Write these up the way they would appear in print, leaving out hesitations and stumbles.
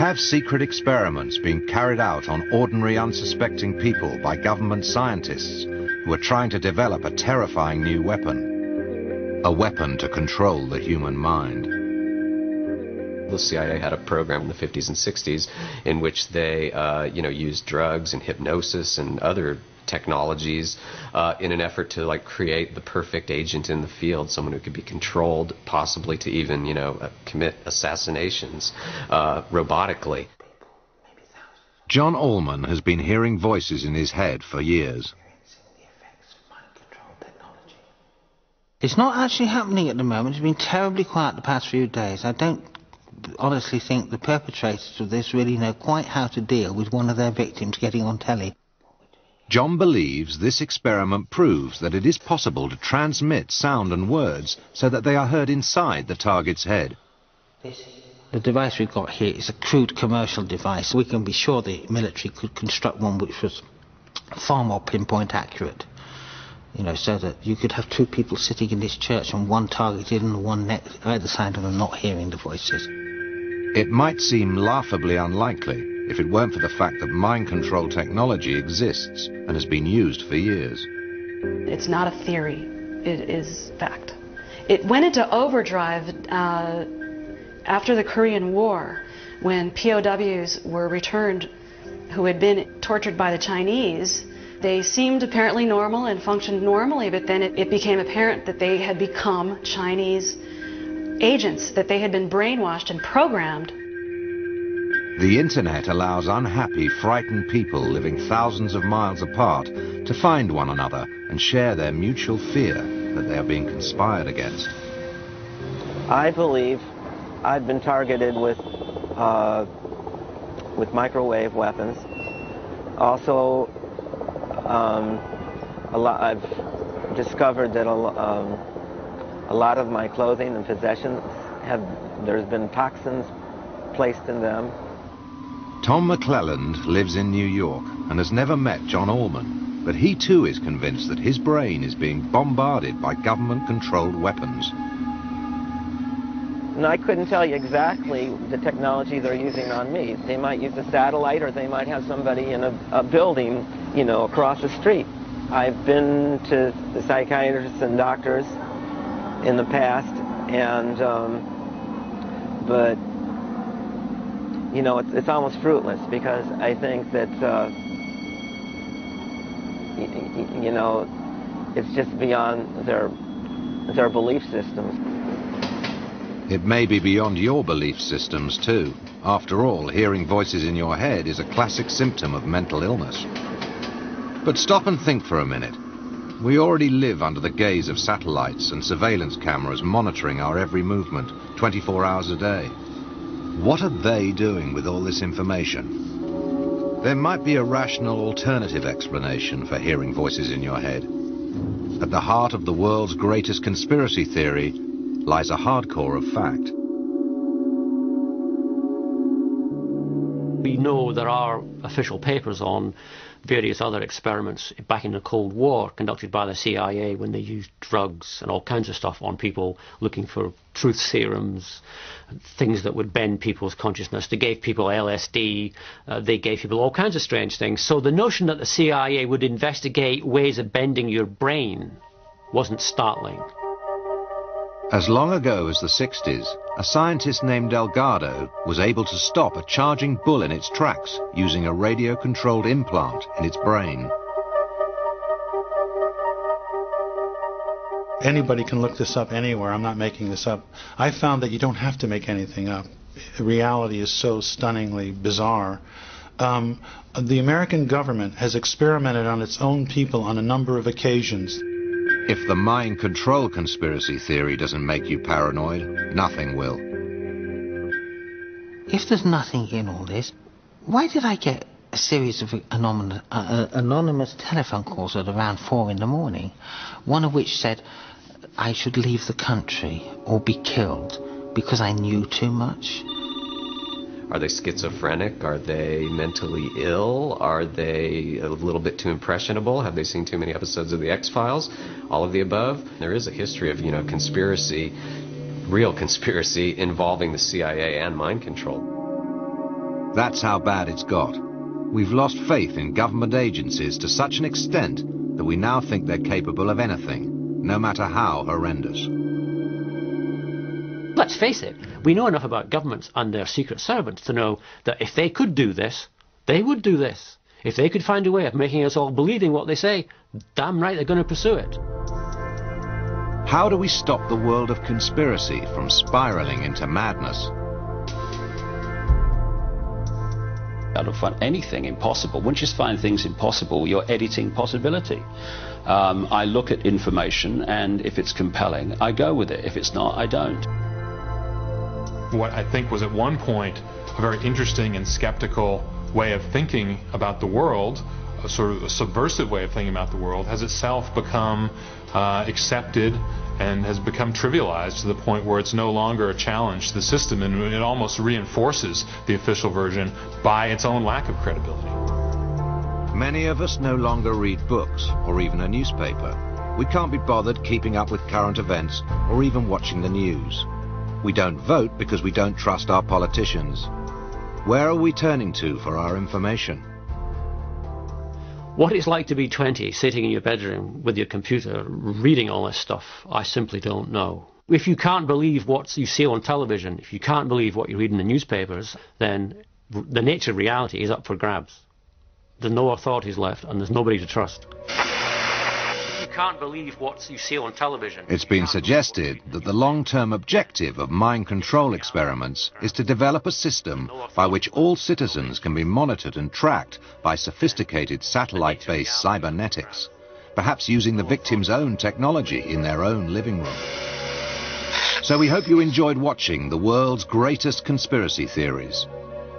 have secret experiments being carried out on ordinary, unsuspecting people by government scientists who are trying to develop a terrifying new weapon. A weapon to control the human mind. The CIA had a program in the 50s and 60s in which they, used drugs and hypnosis and other technologies in an effort to create the perfect agent in the field, someone who could be controlled, possibly to even commit assassinations robotically. John Allman has been hearing voices in his head for years. It's not actually happening at the moment. It's been terribly quiet the past few days. I don't honestly think the perpetrators of this really know quite how to deal with one of their victims getting on telly. John believes this experiment proves that it is possible to transmit sound and words so that they are heard inside the target's head. The device we've got here is a crude commercial device. We can be sure the military could construct one which was far more pinpoint accurate. So that you could have two people sitting in this church and one targeted and one next either side of them not hearing the voices. It might seem laughably unlikely if it weren't for the fact that mind control technology exists and has been used for years. It's not a theory, it is fact. It went into overdrive after the Korean War, when POWs were returned who had been tortured by the Chinese. They seemed apparently normal and functioned normally, but then it became apparent that they had become Chinese agents, that they had been brainwashed and programmed. The internet allows unhappy, frightened people living thousands of miles apart to find one another and share their mutual fear that they are being conspired against. I believe I've been targeted with microwave weapons. Also, I've discovered that a lot of my clothing and possessions there's been toxins placed in them. Tom McClelland lives in New York and has never met John Allman, but he too is convinced that his brain is being bombarded by government-controlled weapons. And I couldn't tell you exactly the technology they're using on me. They might use a satellite, or they might have somebody in a building, across the street. I've been to the psychiatrists and doctors in the past, and but it's almost fruitless, because I think that it's just beyond their belief systems. It may be beyond your belief systems too. After all, hearing voices in your head is a classic symptom of mental illness. But stop and think for a minute. We already live under the gaze of satellites and surveillance cameras monitoring our every movement 24 hours a day. What are they doing with all this information? There might be a rational alternative explanation for hearing voices in your head. At the heart of the world's greatest conspiracy theory lies a hardcore of fact. We know there are official papers on various other experiments back in the Cold War conducted by the CIA, when they used drugs and all kinds of stuff on people, looking for truth serums, things that would bend people's consciousness. They gave people LSD, they gave people all kinds of strange things. So the notion that the CIA would investigate ways of bending your brain wasn't startling. As long ago as the 60s, a scientist named Delgado was able to stop a charging bull in its tracks using a radio-controlled implant in its brain. Anybody can look this up anywhere. I'm not making this up. I found that you don't have to make anything up. Reality is so stunningly bizarre. The American government has experimented on its own people on a number of occasions. If the mind control conspiracy theory doesn't make you paranoid, nothing will. If there's nothing in all this, why did I get a series of anonymous telephone calls at around 4 in the morning, one of which said I should leave the country or be killed because I knew too much? Are they schizophrenic? Are they mentally ill? Are they a little bit too impressionable? Have they seen too many episodes of The X-Files? All of the above. There is a history of, conspiracy, real conspiracy involving the CIA and mind control. That's how bad it's got. We've lost faith in government agencies to such an extent that we now think they're capable of anything, no matter how horrendous. Let's face it, we know enough about governments and their secret servants to know that if they could do this, they would do this. If they could find a way of making us all believing what they say, damn right they're going to pursue it. How do we stop the world of conspiracy from spiraling into madness? I don't find anything impossible. Once you find things impossible, you're editing possibility. I look at information, and if it's compelling, I go with it. If it's not, I don't. What I think was at one point a very interesting and skeptical way of thinking about the world, a sort of a subversive way of thinking about the world, has itself become accepted and has become trivialized to the point where it's no longer a challenge to the system, and it almost reinforces the official version by its own lack of credibility. Many of us no longer read books or even a newspaper. We can't be bothered keeping up with current events or even watching the news. We don't vote because we don't trust our politicians. Where are we turning to for our information? What it's like to be 20, sitting in your bedroom with your computer, reading all this stuff, I simply don't know. If you can't believe what you see on television, if you can't believe what you read in the newspapers, then the nature of reality is up for grabs. There's no authorities left, and there's nobody to trust. If you can't believe what you see on television... It's been suggested that the long-term objective of mind control experiments is to develop a system by which all citizens can be monitored and tracked by sophisticated satellite-based cybernetics, perhaps using the victim's own technology in their own living room. So we hope you enjoyed watching the world's greatest conspiracy theories.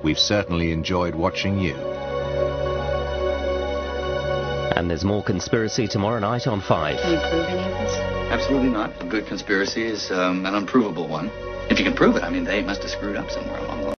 We've certainly enjoyed watching you. And there's more conspiracy tomorrow night on 5. Can you prove any of this? Absolutely not. A good conspiracy is an unprovable one. If you can prove it, I mean, they must have screwed up somewhere along the line.